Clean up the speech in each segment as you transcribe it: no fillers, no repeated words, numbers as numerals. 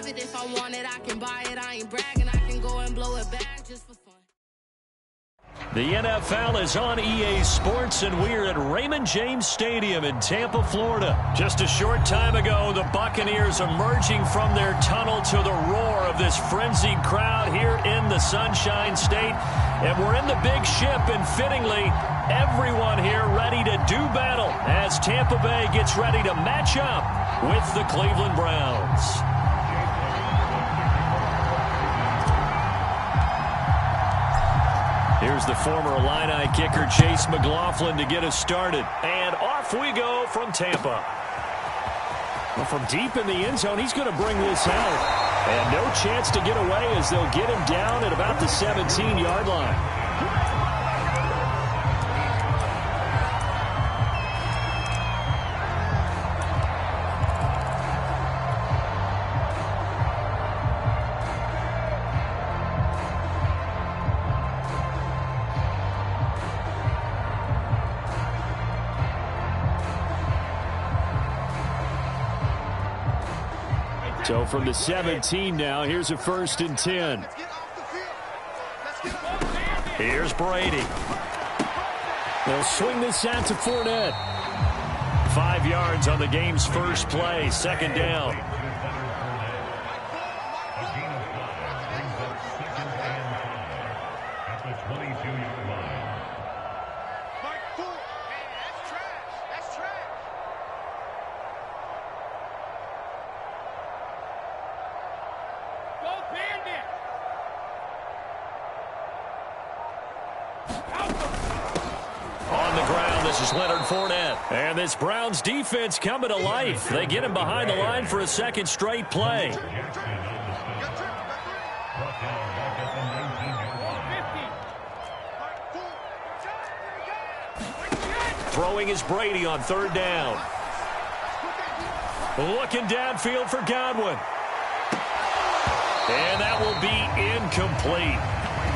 it. If I want it, I can buy it. I ain't bragging. I can go and blow it back just for fun. The NFL is on EA Sports, and we're at Raymond James Stadium in Tampa, Florida. Just a short time ago, the Buccaneers emerging from their tunnel to the roar of this frenzied crowd here in the Sunshine State. And we're in the big ship, and fittingly, everyone here ready to do battle as Tampa Bay gets ready to match up with the Cleveland Browns. Here's the former Illini kicker, Chase McLaughlin, to get us started. And off we go from Tampa. Well, from deep in the end zone, he's going to bring this out. And no chance to get away as they'll get him down at about the 17-yard line. So from the 17 now, here's a 1st and 10. Here's Brady. They'll swing this out to Fournette. 5 yards on the game's first play, 2nd down. And this Browns defense coming to life. They get him behind the line for a 2nd straight play. Throwing is Brady on 3rd down. Looking downfield for Godwin. And that will be incomplete.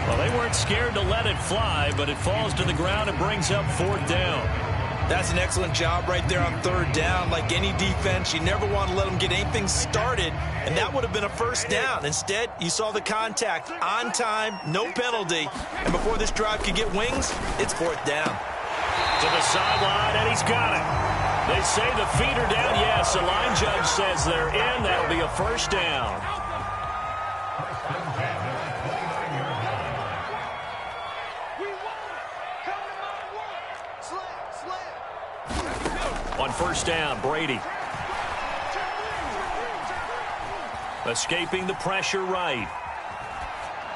Well, they weren't scared to let it fly, but it falls to the ground and brings up 4th down. That's an excellent job right there on 3rd down. Like any defense, you never want to let them get anything started, and that would have been a 1st down. Instead, you saw the contact on time, no penalty, and before this drive could get wings, it's 4th down. To the sideline, and he's got it. They say the feet are down. Yes, the line judge says they're in. That'll be a 1st down. On 1st down, Brady. Escaping the pressure right.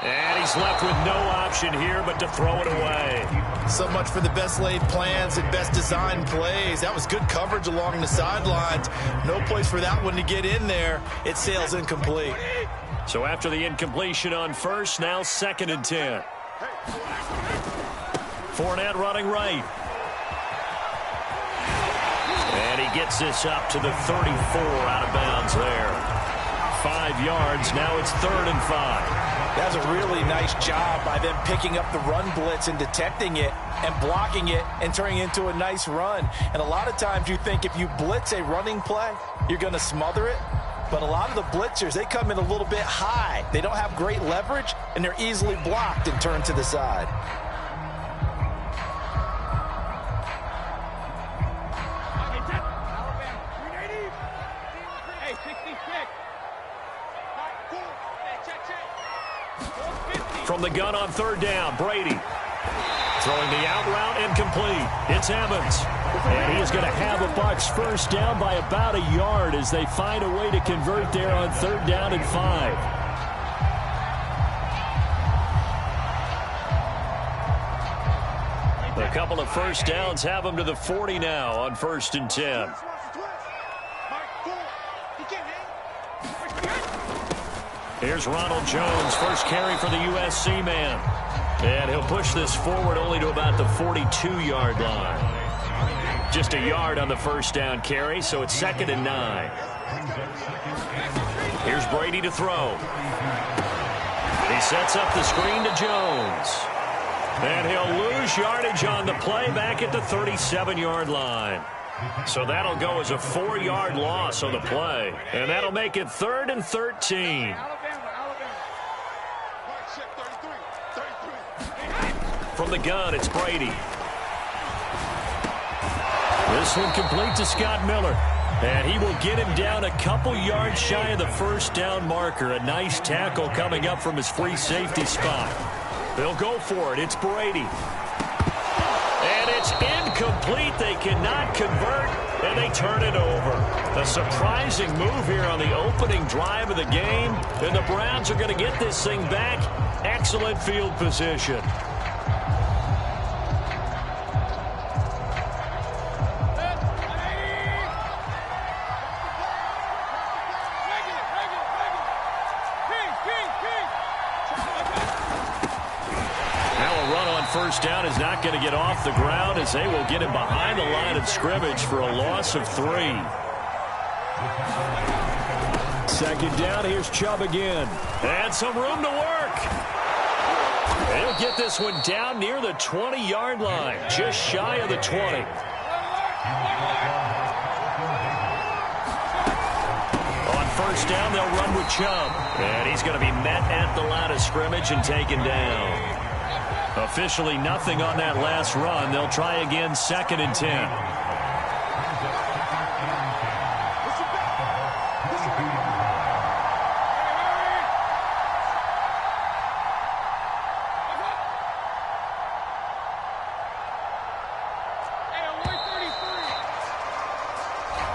And he's left with no option here but to throw it away. So much for the best laid plans and best designed plays. That was good coverage along the sidelines. No place for that one to get in there. It sails incomplete. So after the incompletion on 1st, now 2nd and 10. Fournette running right. And he gets this up to the 34, out of bounds there. 5 yards, now it's 3rd and 5. That's a really nice job by them picking up the run blitz and detecting it and blocking it and turning it into a nice run. And a lot of times you think if you blitz a running play, you're going to smother it. But a lot of the blitzers, they come in a little bit high. They don't have great leverage, and they're easily blocked and turned to the side. From the gun on 3rd down, Brady. Throwing the out route incomplete. It's Evans. And he is going to have a Bucs 1st down by about a yard as they find a way to convert there on 3rd down and 5. A couple of 1st downs have them to the 40 now on 1st and 10. Here's Ronald Jones, first carry for the USC man. And he'll push this forward only to about the 42-yard line. Just a yard on the 1st down carry, so it's 2nd and 9. Here's Brady to throw. He sets up the screen to Jones. And he'll lose yardage on the play back at the 37-yard line. So that'll go as a 4-yard loss on the play. And that'll make it 3rd and 13. From the gun, it's Brady. This one complete to Scott Miller. And he will get him down a couple yards shy of the first down marker. A nice tackle coming up from his free safety spot. They'll go for it. It's Brady. And it's incomplete. They cannot convert, and they turn it over. A surprising move here on the opening drive of the game. And the Browns are going to get this thing back. Excellent field position. First down is not going to get off the ground as they will get him behind the line of scrimmage for a loss of 3. Second down, here's Chubb again. And some room to work. He'll get this one down near the 20-yard line, just shy of the 20. On first down, they'll run with Chubb. And he's going to be met at the line of scrimmage and taken down. Officially nothing on that last run. They'll try again, 2nd and 10.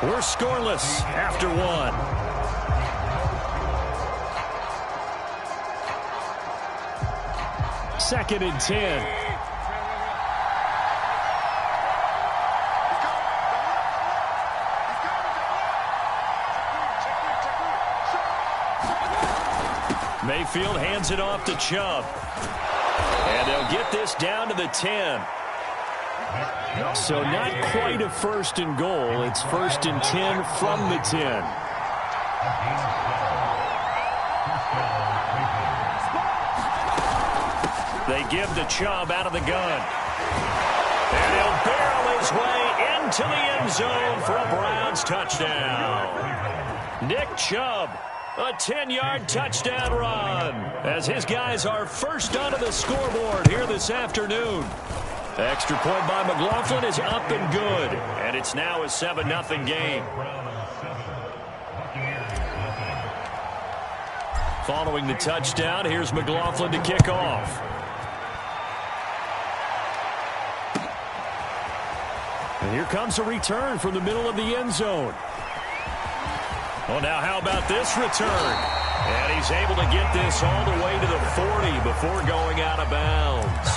We're scoreless after 1. Second and 10. Mayfield hands it off to Chubb. And they'll get this down to the 10. So not quite a 1st and goal. It's 1st and 10 from the 10. They give to Chubb out of the gun. And he'll barrel his way into the end zone for a Browns touchdown. Nick Chubb, a 10-yard touchdown run as his guys are first onto the scoreboard here this afternoon. Extra point by McLaughlin is up and good. And it's now a 7-0 game. Following the touchdown, here's McLaughlin to kick off. And here comes a return from the middle of the end zone. Oh, now how about this return? And he's able to get this all the way to the 40 before going out of bounds.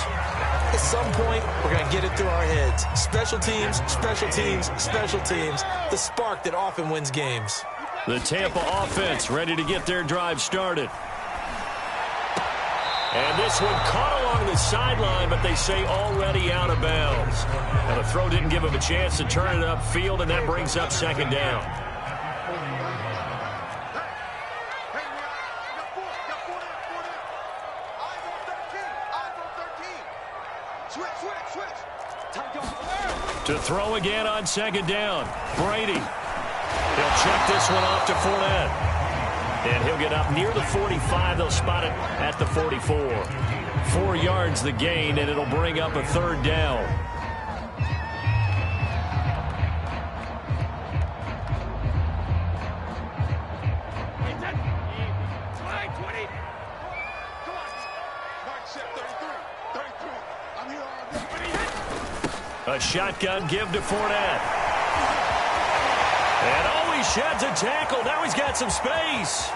At some point, we're going to get it through our heads. Special teams, special teams, special teams. The spark that often wins games. The Tampa offense ready to get their drive started. And this one caught along the sideline, but they say already out of bounds. Now the throw didn't give him a chance to turn it upfield, and that brings up 2nd down. To throw again on 2nd down. Brady. He'll check this one off to Fournette. And he'll get up near the 45. They'll spot it at the 44. 4 yards the gain, and it'll bring up a 3rd down. A shotgun give to Fournette. And he sheds a tackle. Now he's got some space.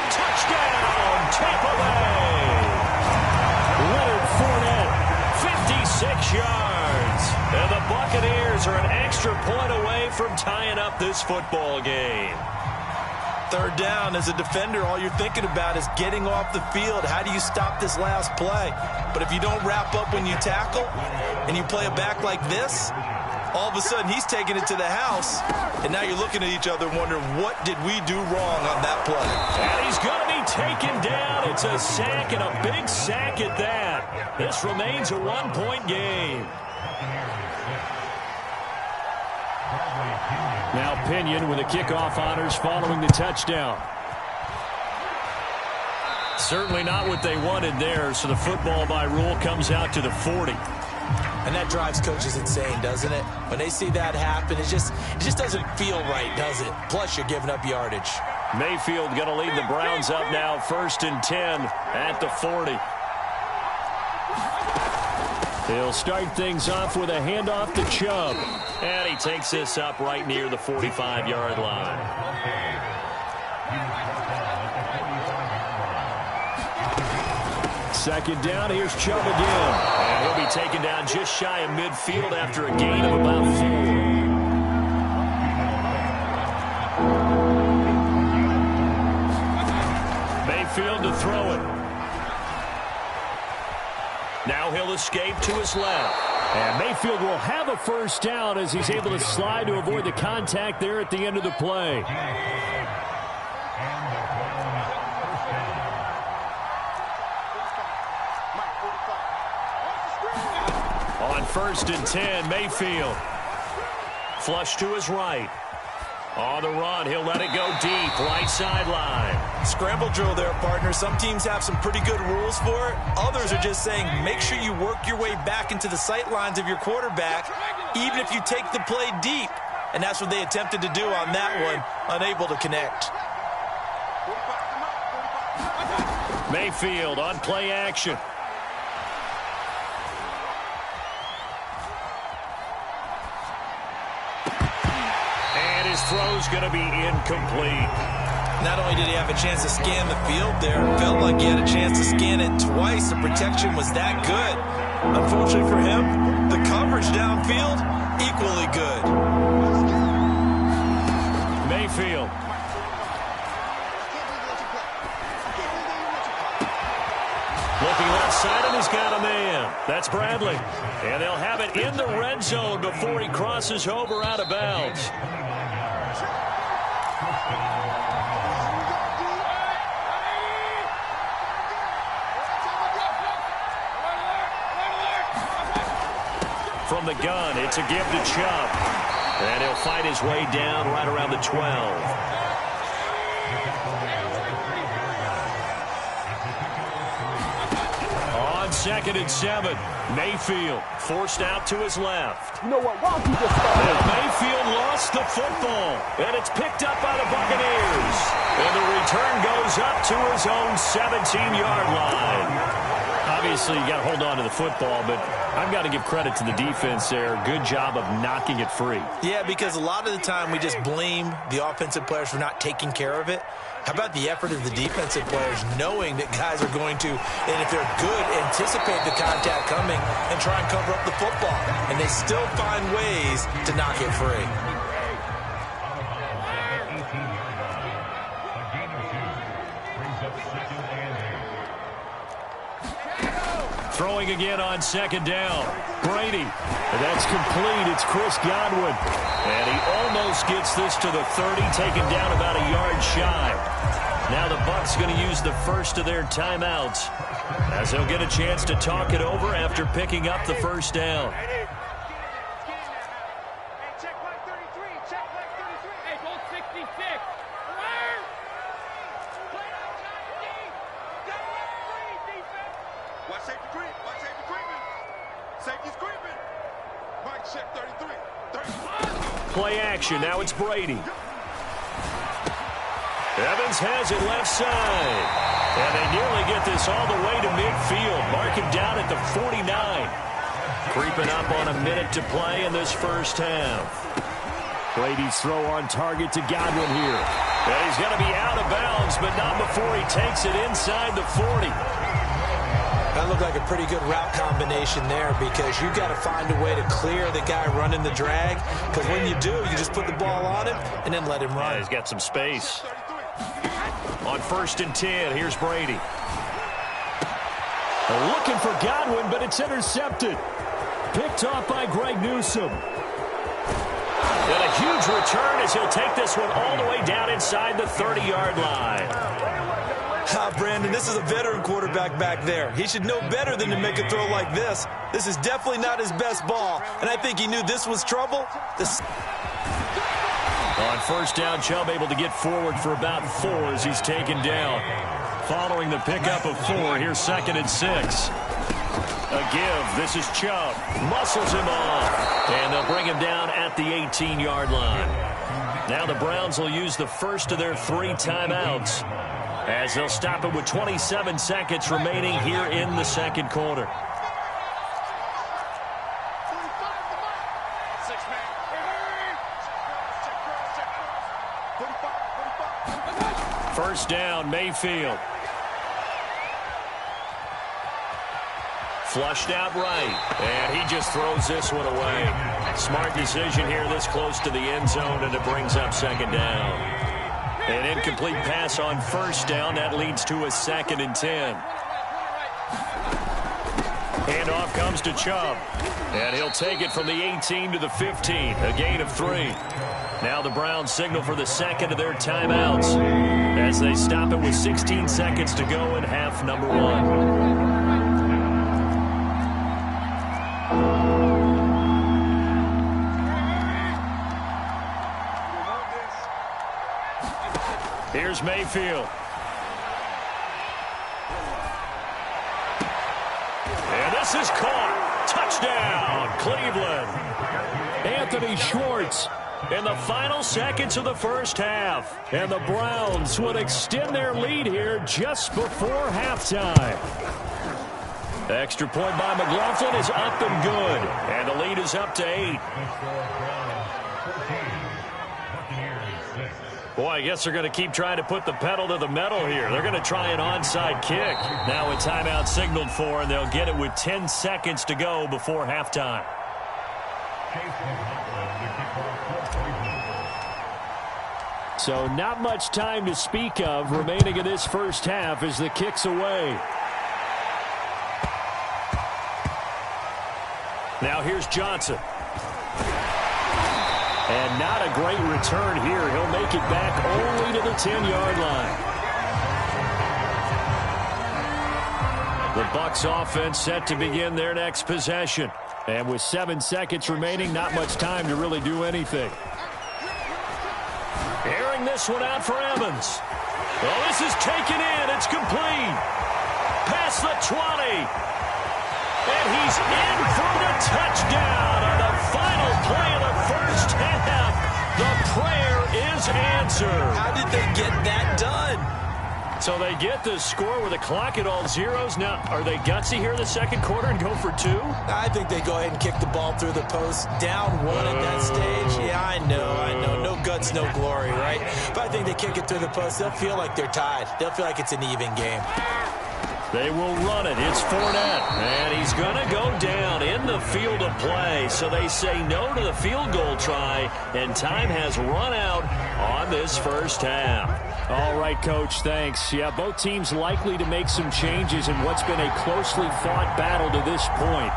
Touchdown, Tampa Bay. Leonard Fournette, 56 yards. And the Buccaneers are an extra point away from tying up this football game. 3rd down, as a defender, all you're thinking about is getting off the field. How do you stop this last play? But if you don't wrap up when you tackle and you play it back like this, all of a sudden he's taking it to the house, and now you're looking at each other wondering, what did we do wrong on that play? And he's going to be taken down. It's a sack, and a big sack at that. This remains a 1-point game. Now Pinion with the kickoff honors following the touchdown. Certainly not what they wanted there, so the football by rule comes out to the 40. And that drives coaches insane, doesn't it? When they see that happen, it just doesn't feel right, does it? Plus, you're giving up yardage. Mayfield going to lead the Browns up now, 1st and 10 at the 40. He'll start things off with a handoff to Chubb. And he takes this up right near the 45-yard line. Second down, here's Chubb again. And he'll be taken down just shy of midfield after a gain of about 4. Mayfield to throw it. Now he'll escape to his left. And Mayfield will have a first down as he's able to slide to avoid the contact there at the end of the play. On 1st and 10, Mayfield. Flush to his right. On the run, he'll let it go deep, right sideline. Scramble drill there, partner. Some teams have some pretty good rules for it. Others are just saying make sure you work your way back into the sight lines of your quarterback, even if you take the play deep. And that's what they attempted to do on that one, unable to connect. Mayfield on play action. His throw's going to be incomplete. Not only did he have a chance to scan the field there, felt like he had a chance to scan it twice. The protection was that good. Unfortunately for him, the coverage downfield, equally good. Mayfield. Looking left side, and he's got a man. That's Bradley. And they'll have it in the red zone before he crosses over out of bounds. From the gun, it's a give to Chubb. And he'll fight his way down right around the 12. On 2nd and 7, Mayfield forced out to his left. You know what? Why don't you just start? And Mayfield lost the football. And it's picked up by the Buccaneers. And the return goes up to his own 17-yard line. Obviously, you got to hold on to the football, but I've got to give credit to the defense there. Good job of knocking it free. Yeah, because a lot of the time we just blame the offensive players for not taking care of it. How about the effort of the defensive players knowing that guys are going to, and if they're good, anticipate the contact coming and try and cover up the football. And they still find ways to knock it free. Throwing again on 2nd down. Brady. And that's complete. It's Chris Godwin. And he almost gets this to the 30, taken down about a yard shy. Now the Bucs going to use the first of their timeouts as they'll get a chance to talk it over after picking up the first down. Play action. Now it's Brady. Evans has it left side. And they nearly get this all the way to midfield. Mark him down at the 49. Creeping up on a minute to play in this first half. Brady's throw on target to Godwin here. And he's going to be out of bounds, but not before he takes it inside the 40. That looked like a pretty good route combination there because you've got to find a way to clear the guy running the drag. Because when you do, you just put the ball on him and then let him run. Yeah, he's got some space. On 1st and 10, here's Brady. Looking for Godwin, but it's intercepted. Picked off by Greg Newsome. And a huge return as he'll take this one all the way down inside the 30-yard line. Brandon, this is a veteran quarterback back there. He should know better than to make a throw like this. This is definitely not his best ball, and I think he knew this was trouble. On first down, Chubb able to get forward for about 4 as he's taken down. Following the pickup of 4, here's 2nd and 6. A give. This is Chubb. Muscles him off. And they'll bring him down at the 18-yard line. Now the Browns will use the first of their 3 timeouts as they'll stop it with 27 seconds remaining here in the second quarter. First down, Mayfield. Flushed out right, and he just throws this one away. Smart decision here this close to the end zone, and it brings up 2nd down. An incomplete pass on first down. That leads to a 2nd and 10. Handoff comes to Chubb, and he'll take it from the 18 to the 15, a gain of 3. Now the Browns signal for the second of their timeouts as they stop it with 16 seconds to go in half number 1. Here's Mayfield. And this is caught. Touchdown, Cleveland. Anthony Schwartz in the final seconds of the first half. And the Browns would extend their lead here just before halftime. The extra point by McLaughlin is up and good. And the lead is up to 8. Boy, I guess they're going to keep trying to put the pedal to the metal here. They're going to try an onside kick. Now a timeout signaled for, and they'll get it with 10 seconds to go before halftime. So not much time to speak of remaining in this first half as the kick's away. Now here's Johnson. And not a great return here. He'll make it back only to the 10-yard line. The Bucs offense set to begin their next possession. And with 7 seconds remaining, not much time to really do anything. Airing this one out for Evans. Well, this is taken in. It's complete. Past the 20. And he's in for the touchdown on the final play of the first half. The prayer is answered. How did they get that done? So they get the score with a clock at all zeros. Now, are they gutsy here in the second quarter and go for 2? I think they go ahead and kick the ball through the post. Down 1 at that stage. Yeah, I know. No guts, no glory, right? But I think they kick it through the post. They'll feel like they're tied. They'll feel like it's an even game. They will run it. It's Fournette. And he's going to go down in the field of play. So they say no to the field goal try. And time has run out on this first half. All right, Coach, thanks. Yeah, both teams likely to make some changes in what's been a closely fought battle to this point.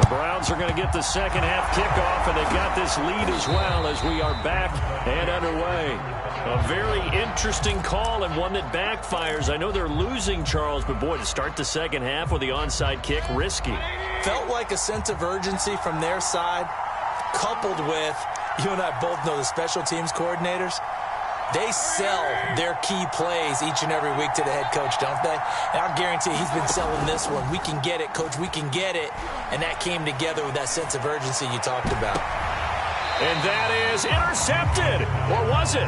The Browns are going to get the second half kickoff, and they've got this lead as well as we are back and underway. A very interesting call and one that backfires. I know they're losing, Charles, but boy, to start the second half with the onside kick, risky. Felt like a sense of urgency from their side, coupled with, you and I both know the special teams coordinators. They sell their key plays each and every week to the head coach, don't they? And I guarantee he's been selling this one. We can get it, coach. We can get it. And that came together with that sense of urgency you talked about. And that is intercepted. Or was it?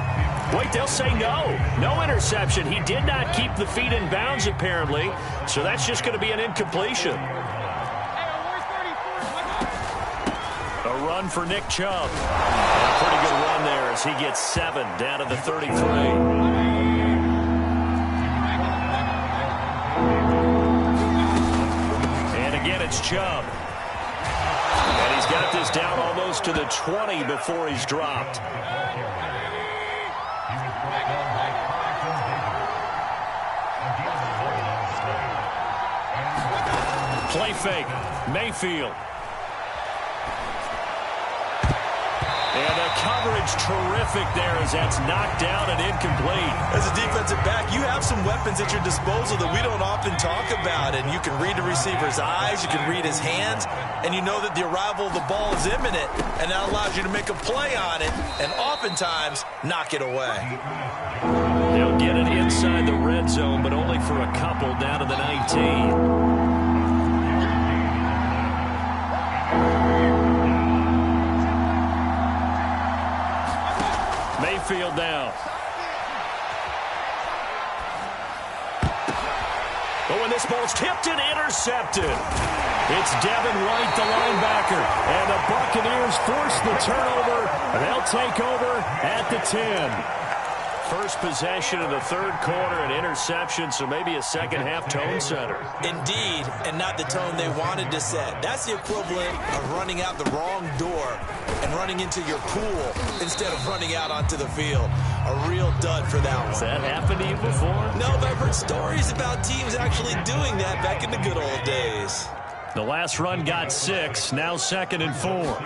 Wait, they'll say no. No interception. He did not keep the feet in bounds, apparently. So that's just going to be an incompletion. A run for Nick Chubb. A pretty good run there as he gets 7 down to the 33. And again, it's Chubb. And he's got this down almost to the 20 before he's dropped. Play fake. Mayfield. And the coverage terrific there as that's knocked down and incomplete. As a defensive back, you have some weapons weapons at your disposal that we don't often talk about. And you can read the receiver's eyes, you can read his hands, and you know that the arrival of the ball is imminent, and that allows you to make a play on it and oftentimes knock it away. They'll get it inside the red zone, but only for a couple down to the 19. Mayfield now. Oh, and this ball's tipped and intercepted. It's Devin White, the linebacker. And the Buccaneers force the turnover. And they'll take over at the 10. First possession of the third quarter, an interception, so maybe a second-half tone setter. Indeed, and not the tone they wanted to set. That's the equivalent of running out the wrong door and running into your pool instead of running out onto the field. A real dud for that one. Has that happened to you before? No, but I've heard stories about teams actually doing that back in the good old days. The last run got 6, now 2nd and 4.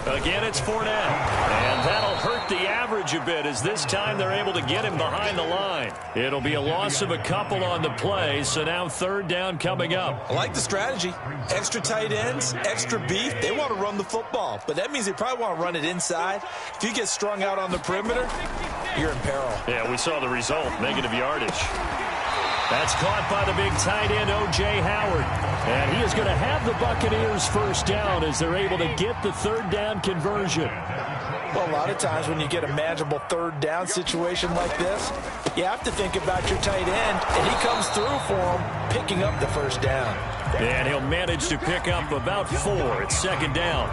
Again, it's Fournette. And that'll hurt the average a bit as this time they're able to get him behind the line. It'll be a loss of a couple on the play, so now third down coming up. I like the strategy. Extra tight ends, extra beef. They want to run the football, but that means they probably want to run it inside. If you get strung out on the perimeter, you're in peril. Yeah, we saw the result, negative yardage. That's caught by the big tight end, O.J. Howard. And he is going to have the Buccaneers first down as they're able to get the third down conversion. Well, a lot of times when you get a manageable third down situation like this, you have to think about your tight end, and he comes through for him, picking up the first down. And he'll manage to pick up about 4 at second down.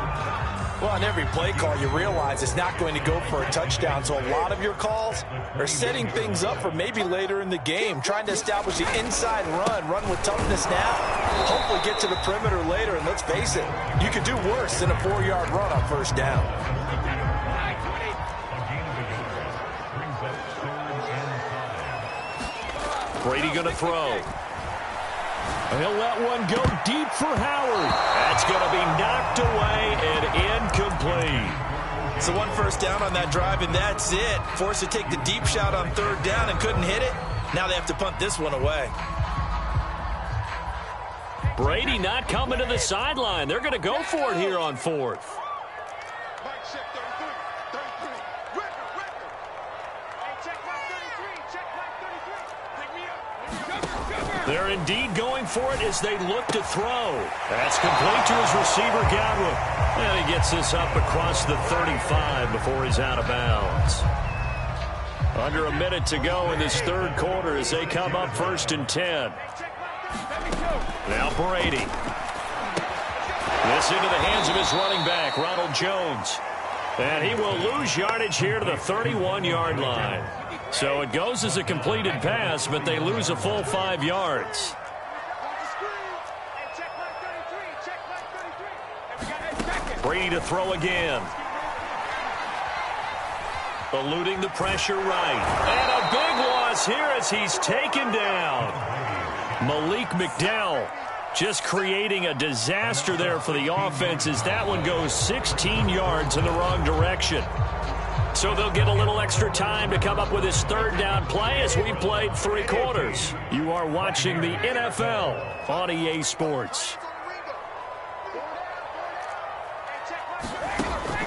Well, on every play call, you realize it's not going to go for a touchdown, so a lot of your calls are setting things up for maybe later in the game, trying to establish the inside run with toughness now, hopefully get to the perimeter later, and let's face it, you could do worse than a 4-yard run on first down. Brady going to throw. He'll let one go deep for Howard. That's going to be knocked away and incomplete. So one first down on that drive, and that's it. Forced to take the deep shot on third down and couldn't hit it. Now they have to punt this one away. Brady not coming to the sideline. They're going to go for it here on 4th. They're indeed going for it as they look to throw. That's complete to his receiver, Godwin. And he gets this up across the 35 before he's out of bounds. Under a minute to go in this third quarter as they come up 1st and 10. Now Brady. This into the hands of his running back, Ronald Jones. And he will lose yardage here to the 31-yard line. So it goes as a completed pass, but they lose a full 5 yards. Brady to throw again. Eluding the pressure right. And a big loss here as he's taken down. Malik McDowell just creating a disaster there for the offense as that one goes 16 yards in the wrong direction. So they'll get a little extra time to come up with his third down play as we played 3 quarters. You are watching the NFL on EA Sports.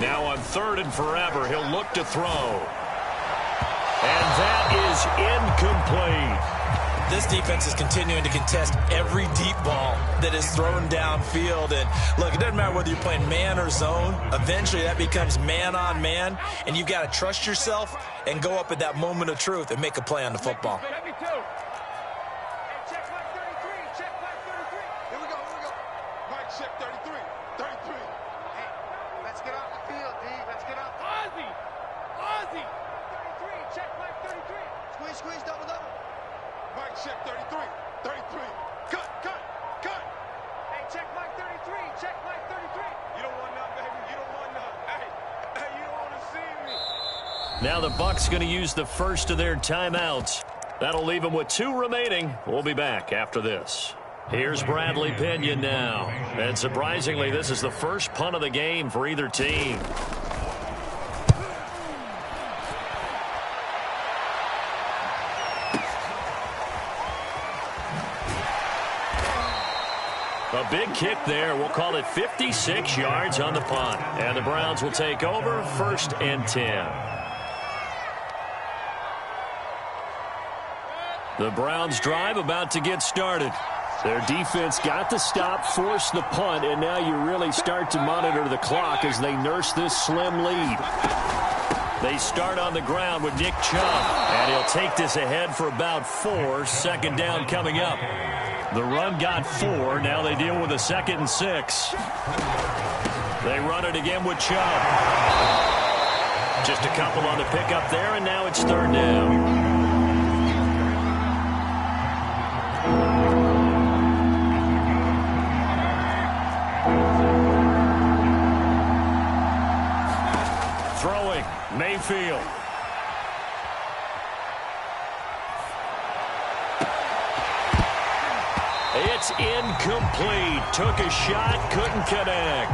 Now on 3rd and forever, he'll look to throw. And that is incomplete. This defense is continuing to contest every deep ball that is thrown downfield. And look, it doesn't matter whether you're playing man or zone. Eventually that becomes man on man, and you've got to trust yourself and go up at that moment of truth and make a play on the football. Squeeze, double. Mike, check 33. Cut. Hey, check Mike 33. Check Mike 33. You don't want none, baby. You don't want none. Hey, you don't want to see me. Now the Bucs going to use the first of their timeouts. That'll leave them with 2 remaining. We'll be back after this. Here's Bradley Pinion now. And surprisingly, this is the first punt of the game for either team. A big kick there. We'll call it 56 yards on the punt. And the Browns will take over 1st and 10. The Browns drive about to get started. Their defense got the stop, forced the punt, and now you really start to monitor the clock as they nurse this slim lead. They start on the ground with Nick Chubb, and he'll take this ahead for about 4. 2nd down coming up. The run got 4. Now they deal with a 2nd and 6. They run it again with Chubb. Just a couple on the pickup there, and now it's 3rd down. Throwing, Mayfield. It's incomplete. Took a shot, couldn't connect.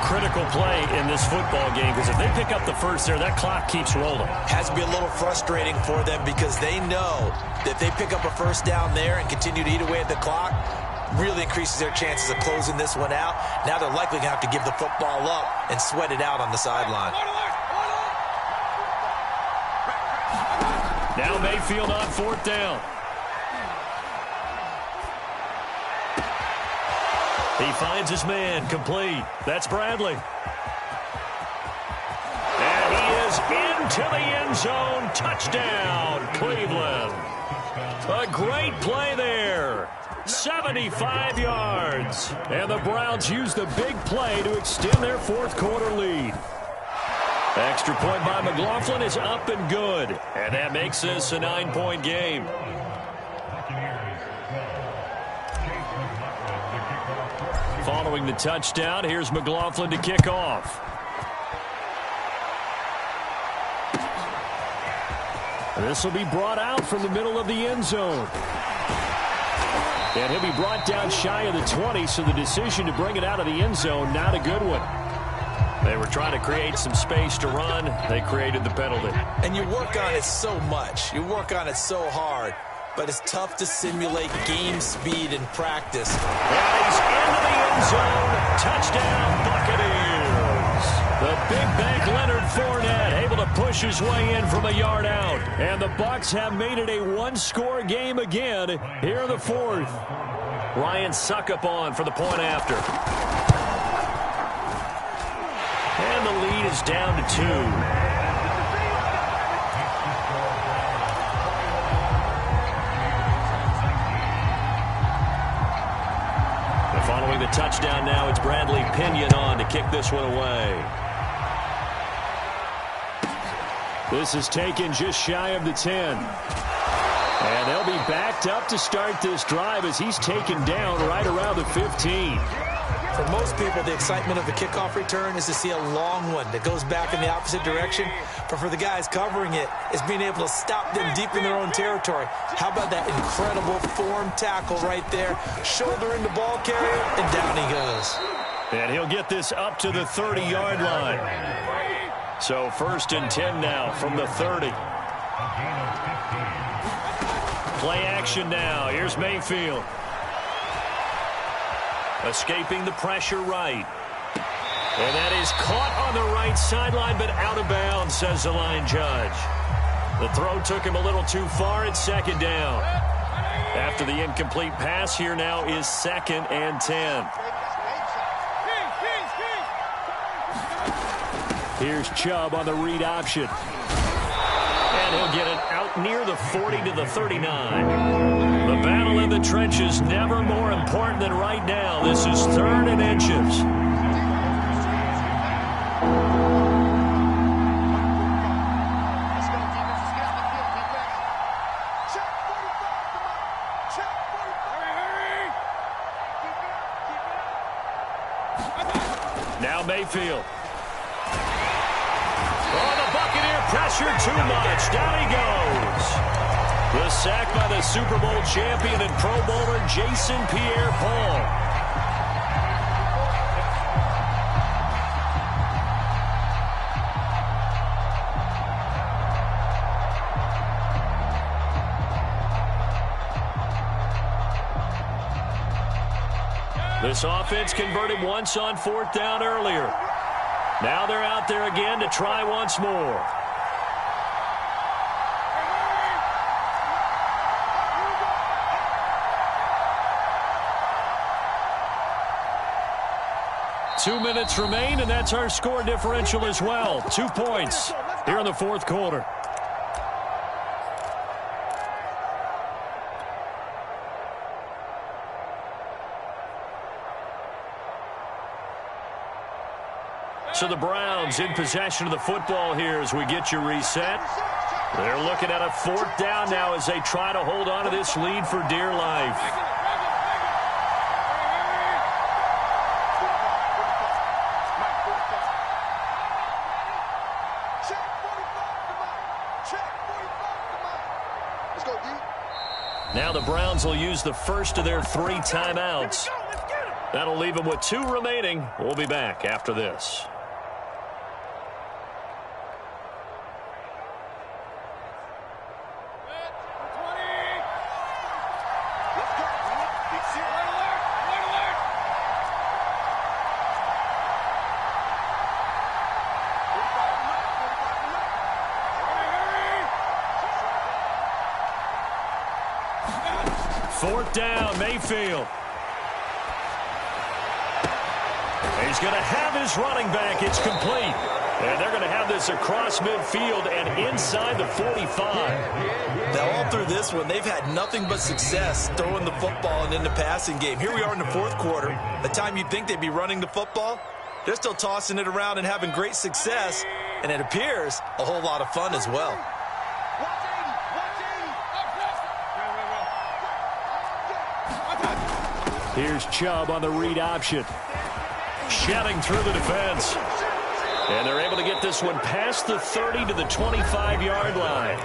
Critical play in this football game, because if they pick up the first there, that clock keeps rolling. Has to be a little frustrating for them because they know that if they pick up a 1st down there and continue to eat away at the clock, really increases their chances of closing this one out. Now they're likely going to have to give the football up and sweat it out on the sideline. Now Mayfield on 4th down. He finds his man, complete. That's Bradley. And he is into the end zone. Touchdown, Cleveland. A great play there. 75 yards. And the Browns use the big play to extend their 4th quarter lead. Extra point by McLaughlin is up and good. And that makes this a 9-point game. Following the touchdown, here's McLaughlin to kick off. This will be brought out from the middle of the end zone. And he'll be brought down shy of the 20, so the decision to bring it out of the end zone, not a good one. They were trying to create some space to run. They created the penalty. And you work on it so much. You work on it so hard. But it's tough to simulate game speed in practice. And he's into the end zone. Touchdown, Buccaneers. The big bank Leonard Fournette able to push his way in from a yard out. And the Bucs have made it a 1-score game again here in the 4th. Ryan Suckup on for the point after. And the lead is down to 2. Following the touchdown now, it's Bradley Pinion on to kick this one away. This is taken just shy of the 10. And they'll be backed up to start this drive as he's taken down right around the 15. For most people, the excitement of the kickoff return is to see a long one that goes back in the opposite direction. But for the guys covering it, it's being able to stop them deep in their own territory. How about that incredible form tackle right there? Shoulder into ball carrier, and down he goes. And he'll get this up to the 30-yard line. So 1st and 10 now from the 30. Play action now. Here's Mayfield. Escaping the pressure right. And that is caught on the right sideline, but out of bounds, says the line judge. The throw took him a little too far. It's 2nd down. After the incomplete pass, here now is 2nd and 10. Here's Chubb on the read option. And he'll get it out near the 40 to the 39. The battle in the trenches never more important than right now. This is 3rd and inches. Now Mayfield. Oh, the Buccaneer pressure too much. Down he goes. The sack by the Super Bowl champion and Pro Bowler Jason Pierre-Paul. This offense converted once on 4th down earlier. Now they're out there again to try once more. Two minutes remain, and that's our score differential as well. 2 points here in the 4th quarter. So the Browns in possession of the football here as we get you reset. They're looking at a 4th down now as they try to hold on to this lead for dear life. Now the Browns will use the first of their 3 timeouts. That'll leave them with 2 remaining. We'll be back after this. Fourth down, Mayfield. He's going to have his running back. It's complete. And they're going to have this across midfield and inside the 45. Now, all through this one, they've had nothing but success throwing the football and in the passing game. Here we are in the 4th quarter. The time you'd think they'd be running the football, they're still tossing it around and having great success. And it appears a whole lot of fun as well. Here's Chubb on the read option. Shedding through the defense. And they're able to get this one past the 30 to the 25-yard line.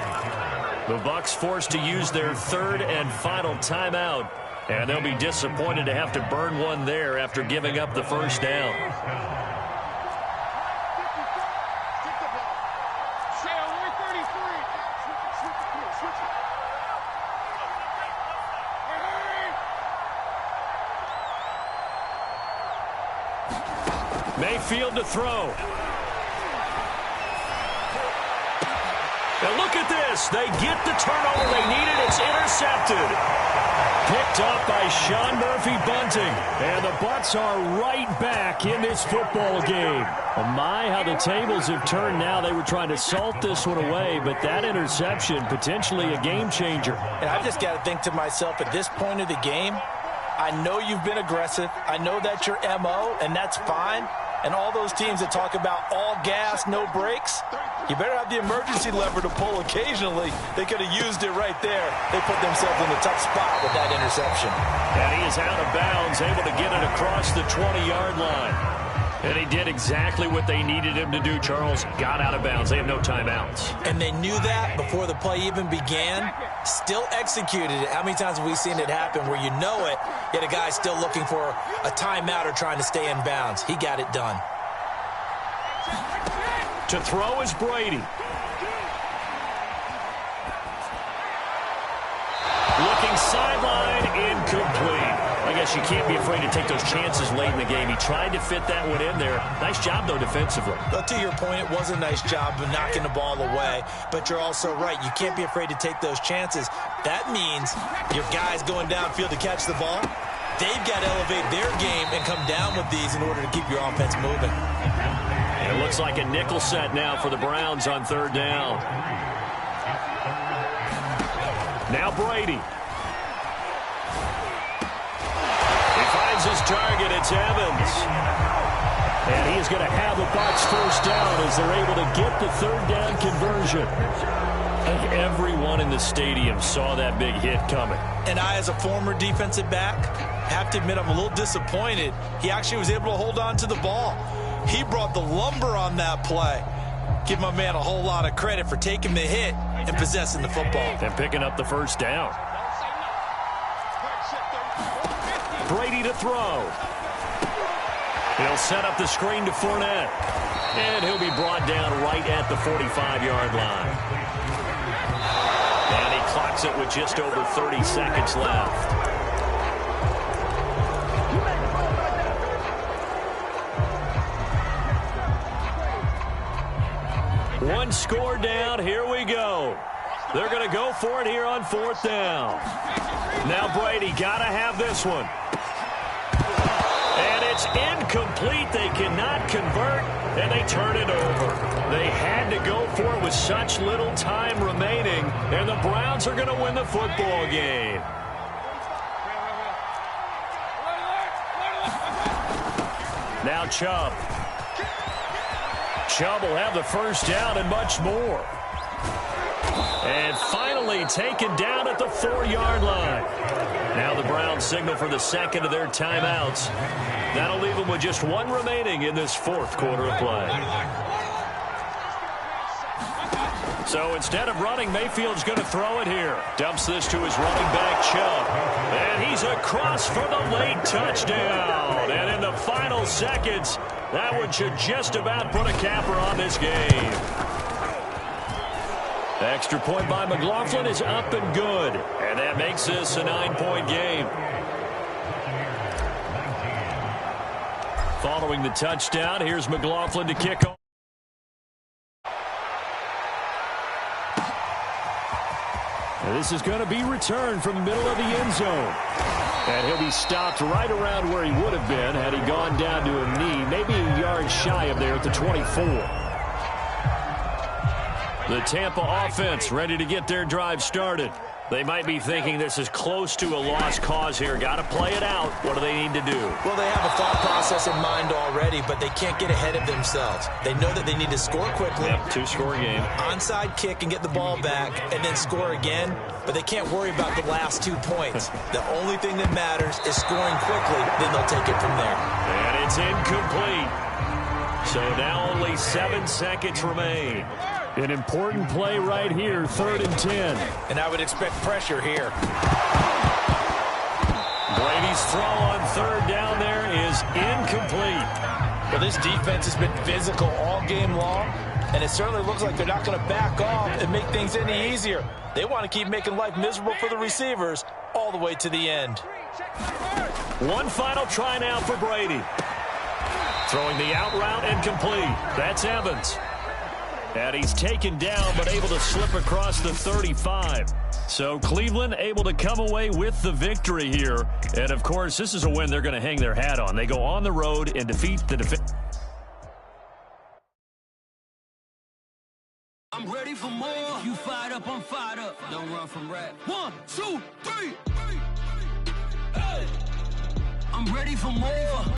The Bucs forced to use their 3rd and final timeout. And they'll be disappointed to have to burn one there after giving up the first down. Mayfield to throw. And look at this. They get the turnover they needed. It's intercepted. Picked up by Sean Murphy-Bunting. And the Bucs are right back in this football game. Oh my, how the tables have turned now. They were trying to salt this one away, but that interception, potentially a game changer. And I just got to think to myself, at this point of the game, I know you've been aggressive. I know that's your MO, and that's fine. And all those teams that talk about all gas, no brakes, you better have the emergency lever to pull occasionally. They could have used it right there. They put themselves in a tough spot with that interception. And he is out of bounds, able to get it across the 20-yard line. And he did exactly what they needed him to do, Charles. Got out of bounds. They have no timeouts. And they knew that before the play even began. Still executed it. How many times have we seen it happen where you know it, yet a guy's still looking for a timeout or trying to stay in bounds? He got it done. To throw is Brady. Looking sideline, incomplete. I guess you can't be afraid to take those chances late in the game. He tried to fit that one in there. Nice job, though, defensively. But to your point, it was a nice job of knocking the ball away. But you're also right. You can't be afraid to take those chances. That means your guys going downfield to catch the ball, they've got to elevate their game and come down with these in order to keep your offense moving. And it looks like a nickel set now for the Browns on 3rd down. Now Brady. His target, it's Evans. And he is going to have the Bucs first down as they're able to get the 3rd down conversion. I think everyone in the stadium saw that big hit coming. And I, as a former defensive back, have to admit I'm a little disappointed. He actually was able to hold on to the ball. He brought the lumber on that play. Give my man a whole lot of credit for taking the hit and possessing the football. And picking up the first down. Brady to throw. He'll set up the screen to Fournette. And he'll be brought down right at the 45-yard line. And he clocks it with just over 30 seconds left. One score down. Here we go. They're going to go for it here on 4th down. Now Brady got to have this one. And it's incomplete. They cannot convert, and they turn it over. They had to go for it with such little time remaining, and the Browns are going to win the football game. Now Chubb. Chubb will have the first down and much more. And finally taken down at the 4-yard line. Now the Browns signal for the second of their timeouts. That'll leave them with just one remaining in this 4th quarter of play. So instead of running, Mayfield's going to throw it here. Dumps this to his running back, Chubb. And he's across for the late touchdown. And in the final seconds, that one should just about put a capper on this game. Extra point by McLaughlin is up and good. And that makes this a 9-point game. Following the touchdown, here's McLaughlin to kick off. And this is going to be returned from the middle of the end zone. And he'll be stopped right around where he would have been had he gone down to a knee, maybe a yard shy of there at the 24. The Tampa offense ready to get their drive started. They might be thinking this is close to a lost cause here. Got to play it out. What do they need to do? Well, they have a thought process in mind already, but they can't get ahead of themselves. They know that they need to score quickly. Yep, 2-score game. Onside kick and get the ball back and then score again, but they can't worry about the last 2 points. The only thing that matters is scoring quickly, then they'll take it from there. And it's incomplete. So now only 7 seconds remain. An important play right here, 3rd and 10. And I would expect pressure here. Brady's throw on 3rd down there is incomplete. Well, this defense has been physical all game long, and it certainly looks like they're not going to back off and make things any easier. They want to keep making life miserable for the receivers all the way to the end. One final try now for Brady. Throwing the out route incomplete. That's Evans. And he's taken down but able to slip across the 35. So Cleveland able to come away with the victory here. And, of course, this is a win they're going to hang their hat on. They go on the road and defeat the defense. I'm ready for more. You fired up, I'm fired up. Don't run from rap. 1, 2, 3. Hey. I'm ready for more.